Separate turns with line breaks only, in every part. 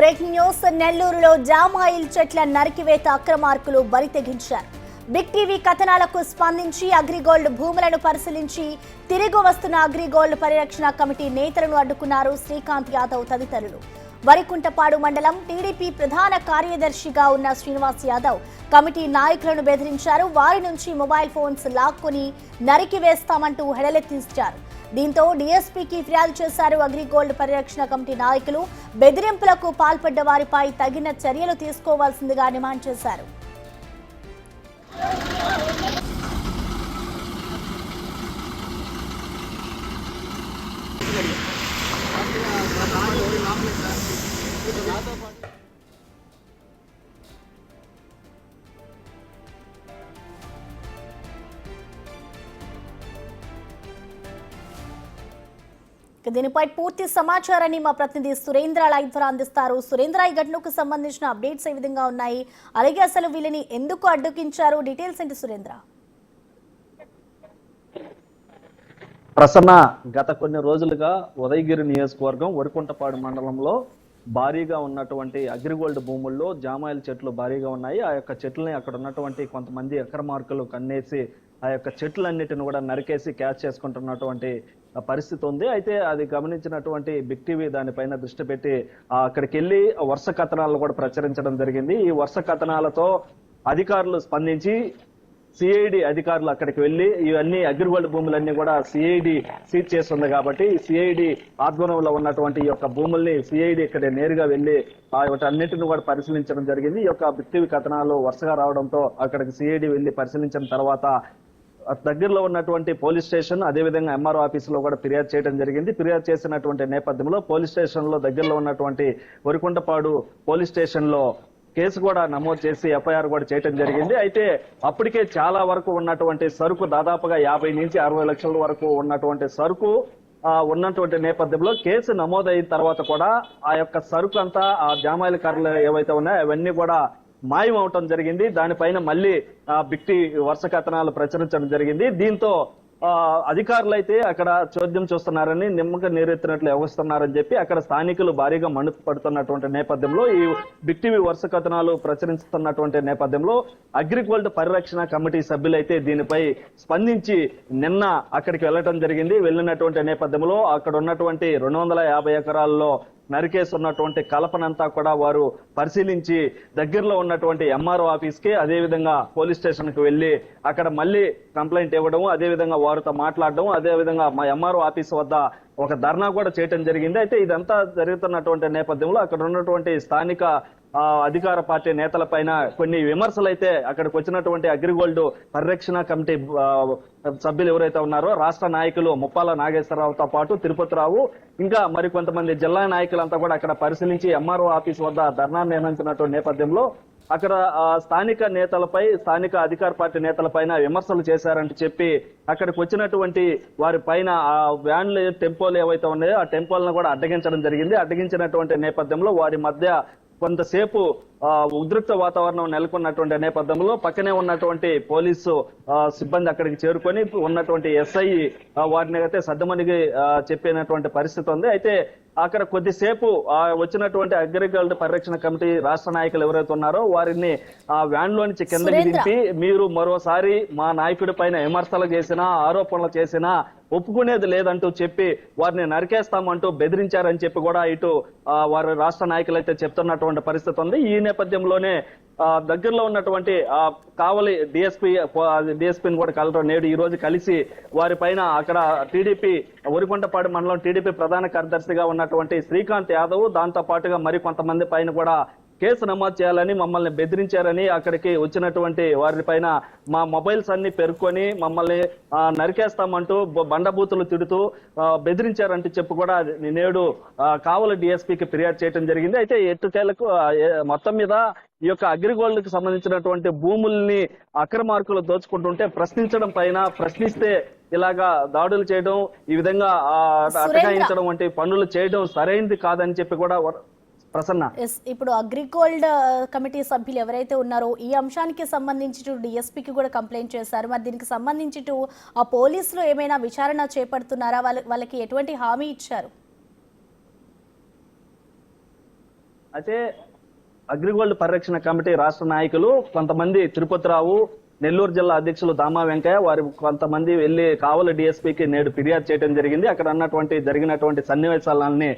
Breaking news. నెల్లూరులో జామాయిల్ చెట్ల నరికివేత అక్రమార్కులు బరి తెగించారు. బిగ్ టీవీ కథనాలకు స్పందించి అగ్రిగోల్డ్ భూములను పరిశీలించి తిరిగి వస్తున్న అగ్రిగోల్డ్ పరిరక్షణ కమిటీ నేతలను అడ్డుకున్నారు శ్రీకాంత్ యాదవ్ తదితరులు. వరికుంటపాడు మండలం టీడీపీ ప్రధాన కార్యదర్శిగా ఉన్న శ్రీనివాస్ యాదవ్ కమిటీ నాయకులను బెదిరించారు. వారి నుంచి మొబైల్ ఫోన్స్ లాక్కొని నరికివేస్తామంటూ హెడలెత్తించారు. దీంతో డీఎస్పీకి ఫిర్యాదు చేశారు అగ్రిగోల్డ్ పరిరక్షణ కమిటీ నాయకులు. బెదిరింపులకు పాల్పడ్డ వారిపై తగిన చర్యలు తీసుకోవాల్సిందిగా డిమాండ్ చేశారు. దీనిపై పూర్తి సమాచారాన్ని మా ప్రతినిధి సురేంద్ర లైవ్ ద్వారా అందిస్తారు. సురేంద్ర, ఈ ఘటనకు సంబంధించిన అప్డేట్స్ ఏ విధంగా ఉన్నాయి, అలాగే అసలు వీళ్ళని ఎందుకు అడ్డుకించారు, డీటెయిల్స్ ఏంటి సురేంద్ర?
ప్రసన్న, గత కొన్ని రోజులుగా ఉదయగిరి నియోజకవర్గం వరికుంటపాడు మండలంలో భారీగా ఉన్నటువంటి అగ్రిగోల్డ్ భూముల్లో జామాయిల్ చెట్లు భారీగా ఉన్నాయి. ఆ యొక్క చెట్లని అక్కడ ఉన్నటువంటి కొంతమంది అక్రమార్కులు కన్నేసి ఆ యొక్క చెట్లన్నిటిని కూడా నరికేసి క్యాచ్ చేసుకుంటున్నటువంటి పరిస్థితి ఉంది. అయితే అది గమనించినటువంటి బిగ్ టీవీ దానిపైన దృష్టి పెట్టి అక్కడికి వెళ్ళి వరుస కథనాలను కూడా ప్రచురించడం జరిగింది. ఈ వరుస కథనాలతో అధికారులు స్పందించి సిఐడి అధికారులు అక్కడికి వెళ్లి ఇవన్నీ అగ్రిగోల్డ్ భూములన్నీ కూడా సిఐడి సీజ్ చేస్తుంది కాబట్టి సిఐడి ఆధ్వర్యంలో ఉన్నటువంటి ఈ యొక్క భూముల్ని సిఐడి ఇక్కడ నేరుగా వెళ్లి వాటన్నిటిని కూడా పరిశీలించడం జరిగింది. ఈ యొక్క బిగ్ టీవీ కథనాలు వరుసగా రావడంతో అక్కడికి సిఐడి వెళ్లి పరిశీలించిన తర్వాత దగ్గరలో ఉన్నటువంటి పోలీస్ స్టేషన్ అదేవిధంగా ఎంఆర్ఓ ఆఫీసులో కూడా ఫిర్యాదు చేయడం జరిగింది. ఫిర్యాదు చేసినటువంటి నేపథ్యంలో పోలీస్ స్టేషన్ లో దగ్గరలో ఉన్నటువంటి వరికుంటపాడు పోలీస్ స్టేషన్ లో కేసు కూడా నమోదు చేసి ఎఫ్ఐఆర్ కూడా చేయడం జరిగింది. అయితే అప్పటికే చాలా వరకు ఉన్నటువంటి సరుకు దాదాపుగా 50 నుంచి 60 లక్షల వరకు ఉన్నటువంటి సరుకు ఉన్నటువంటి నేపథ్యంలో కేసు నమోదైన తర్వాత కూడా ఆ యొక్క సరుకు అంతా ఆ జామాయిల కార్లు ఏవైతే ఉన్నాయో అవన్నీ కూడా మాయం అవటం జరిగింది. దానిపైన మళ్ళీ బిగ్ టీవీ వరుస కథనాలు ప్రచురించడం జరిగింది. దీంతో అధికారులు అయితే అక్కడ చోద్యం చూస్తున్నారని నిమ్మక నీరెత్తినట్లు వ్యవహరిస్తున్నారని చెప్పి అక్కడ స్థానికులు భారీగా మండిపడుతున్నటువంటి నేపథ్యంలో ఈ బిగ్ టీవీ వరుస కథనాలు ప్రచురిస్తున్నటువంటి నేపథ్యంలో అగ్రిగోల్డ్ పరిరక్షణ కమిటీ సభ్యులైతే దీనిపై స్పందించి నిన్న అక్కడికి వెళ్లడం జరిగింది. వెళ్ళినటువంటి నేపథ్యంలో అక్కడ ఉన్నటువంటి 250 ఎకరాల్లో నరికేస్తున్నటువంటి కలపనంతా కూడా వారు పరిశీలించి దగ్గరలో ఉన్నటువంటి ఎంఆర్ఓ ఆఫీస్ కి అదేవిధంగా పోలీస్ స్టేషన్ కి వెళ్లి అక్కడ మళ్ళీ కంప్లైంట్ ఇవ్వడం, అదేవిధంగా వారితో మాట్లాడడం, అదేవిధంగా మా ఎంఆర్ఓ ఆఫీస్ వద్ద ఒక ధర్నా కూడా చేయడం జరిగింది. అయితే ఇదంతా జరుగుతున్నటువంటి నేపథ్యంలో అక్కడ ఉన్నటువంటి స్థానిక అధికార పార్టీ నేతల పైన కొన్ని విమర్శలు అయితే అక్కడికి వచ్చినటువంటి అగ్రిగోల్డ్ పరిరక్షణ కమిటీ సభ్యులు ఎవరైతే ఉన్నారో రాష్ట్ర నాయకులు ముప్పాల నాగేశ్వరరావుతో పాటు తిరుపతిరావు ఇంకా మరికొంతమంది జిల్లా నాయకులంతా కూడా అక్కడ పరిశీలించి ఎంఆర్ఓ ఆఫీస్ వద్ద ధర్నా నిర్వహించినటువంటి నేపథ్యంలో అక్కడ స్థానిక నేతలపై స్థానిక అధికార పార్టీ నేతలపైన విమర్శలు చేశారంటూ చెప్పి అక్కడికి వచ్చినటువంటి వారి పైన ఆ వ్యాన్లు టెంపోలు ఏవైతే ఉన్నాయో ఆ టెంపోలను కూడా అడ్డగించడం జరిగింది. అడ్డగించినటువంటి నేపథ్యంలో వారి మధ్య కొంతసేపు ఉద్రిక్త వాతావరణం నెలకొన్నటువంటి నేపథ్యంలో పక్కనే ఉన్నటువంటి పోలీసు సిబ్బంది అక్కడికి చేరుకొని ఉన్నటువంటి ఎస్ఐ వారిని అయితే సర్దుమణిగి చెప్పినటువంటి పరిస్థితి ఉంది. అయితే అక్కడ కొద్దిసేపు వచ్చినటువంటి అగ్రికల్చర్ పరిరక్షణ కమిటీ రాష్ట్ర నాయకులు ఎవరైతే ఉన్నారో వారిని ఆ వ్యాన్ లో నుంచి కిందకి దింపి మీరు మరోసారి మా నాయకుడి పైన విమర్శలు చేసినా ఆరోపణలు చేసినా ఒప్పుకునేది లేదంటూ చెప్పి వారిని నరికేస్తామంటూ బెదిరించారని చెప్పి కూడా ఇటు వారి రాష్ట్ర నాయకులు అయితే చెప్తున్నటువంటి పరిస్థితి ఉంది. ఈ నేపథ్యంలోనే దగ్గరలో ఉన్నటువంటి కావలి డిఎస్పీని కూడా కలవడం నేడు ఈ రోజు కలిసి వారి పైన అక్కడ టీడీపీ వరికుంటపాడు మండలం టీడీపీ ప్రధాన కార్యదర్శిగా ఉన్నటువంటి శ్రీకాంత్ యాదవ్ దాంతో పాటుగా మరి కొంతమంది పైన కూడా కేసు నమోదు చేయాలని మమ్మల్ని బెదిరించారని అక్కడికి వచ్చినటువంటి వారి పైన మా మొబైల్స్ అన్ని పెరుక్కొని మమ్మల్ని నరికేస్తామంటూ బండబూతులు తిడుతూ బెదిరించారంటూ చెప్పి కూడా నేడు కావలి డిఎస్పీకి ఫిర్యాదు చేయడం జరిగింది. అయితే ఎట్టుకేలకు మొత్తం మీద ఈ యొక్క అగ్రిగోల్డ్ కి సంబంధించినటువంటి భూముల్ని అక్రమార్కులు దోచుకుంటుంటే ప్రశ్నించడం పైన ప్రశ్నిస్తే ఇలాగా దాడులు చేయడం ఈ విధంగా అటకాయించడం వంటి పనులు చేయడం సరైనది కాదని చెప్పి కూడా ప్రసన్న.
ఇప్పుడు అగ్రిగోల్డ్ కమిటీ సభ్యులు ఎవరైతే ఉన్నారో ఈ అంశానికి సంబంధించి డిఎస్పీకి కూడా కంప్లైంట్ చేశారు. మరి దీనికి సంబంధించి ఆ పోలీసులు ఏమైనా విచారణ చేపడుతున్నారా? వాళ్ళకి ఎటువంటి హామీ ఇచ్చారు?
అయితే అగ్రిగోల్డ్ పరిరక్షణ కమిటీ రాష్ట్ర నాయకులు కొంతమంది తిరుపతిరావు, నెల్లూరు జిల్లా అధ్యక్షులు దామా వెంకయ్య వారి కొంతమంది వెళ్లి కావలి డిఎస్పీకి నేడు ఫిర్యాదు చేయడం జరిగింది. అక్కడ జరిగినటువంటి సన్నివేశాలన్నీ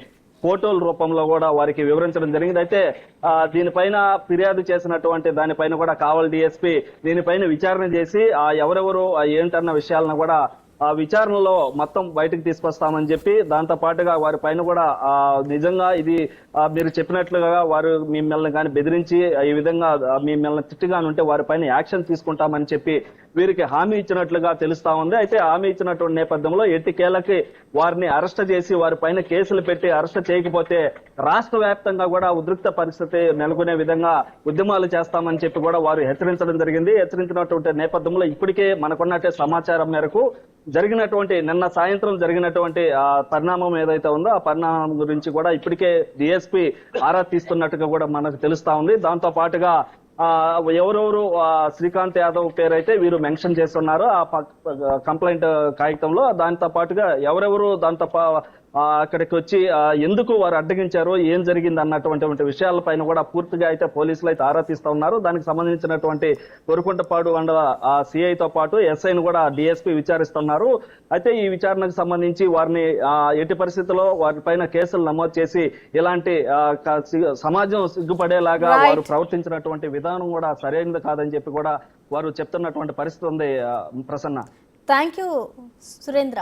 ఫోటోల రూపంలో కూడా వారికి వివరించడం జరిగింది. అయితే దీనిపైన ఫిర్యాదు చేసినటువంటి దానిపైన కూడా కావలి డిఎస్పీ దీనిపైన విచారణ చేసి ఎవరెవరు ఏంటన్న విషయాలను కూడా ఆ విచారణలో మొత్తం బయటకు తీసుకొస్తామని చెప్పి, దాంతో పాటుగా వారి పైన కూడా నిజంగా ఇది మీరు చెప్పినట్లుగా వారు మిమ్మల్ని కానీ బెదిరించి ఈ విధంగా మిమ్మల్ని తిట్టుగాని ఉంటే వారి పైన యాక్షన్ తీసుకుంటామని చెప్పి వీరికి హామీ ఇచ్చినట్లుగా తెలుస్తా ఉంది. అయితే హామీ ఇచ్చినటువంటి నేపథ్యంలో ఎట్టికేలకి వారిని అరెస్ట్ చేసి వారి పైన కేసులు పెట్టి అరెస్ట్ చేయకపోతే రాష్ట్ర వ్యాప్తంగా కూడా ఉద్రిక్త పరిస్థితి నెలకొనే విధంగా ఉద్యమాలు చేస్తామని చెప్పి కూడా వారు హెచ్చరించడం జరిగింది. హెచ్చరించినటువంటి నేపథ్యంలో ఇప్పటికే మనకున్నట్టే సమాచారం మేరకు నిన్న సాయంత్రం జరిగినటువంటి పరిణామం ఏదైతే ఉందో ఆ పరిణామం గురించి కూడా ఇప్పటికే డిఎస్పీ ఆరా తీస్తున్నట్టుగా కూడా మనకు తెలుస్తా ఉంది. దాంతో పాటుగా ఎవరెవరు శ్రీకాంత్ యాదవ్ పేరైతే వీరు మెన్షన్ చేస్తున్నారు ఆ కంప్లైంట్ కాగితంలో. దాంతో పాటుగా ఎవరెవరు అక్కడికి వచ్చి ఎందుకు వారు అడ్డగించారో, ఏం జరిగింది అన్నటువంటి విషయాలపైన కూడా పూర్తిగా అయితే పోలీసులు అయితే ఆరా తీస్తా ఉన్నారు. దానికి సంబంధించినటువంటి కొరుకుంటపాడు మండల సిఐతో పాటు ఎస్ఐను కూడా డిఎస్పీ విచారిస్తున్నారు. అయితే ఈ విచారణకు సంబంధించి వారిని ఎట్టి పరిస్థితుల్లో వారిపైన కేసులు నమోదు చేసి ఇలాంటి సమాజం సిగ్గుపడేలాగా వారు ప్రవర్తించినటువంటి విధానం కూడా సరైనది కాదని చెప్పి కూడా వారు చెప్తున్నటువంటి పరిస్థితి ఉంది. Prasanna,
thank you Surendra.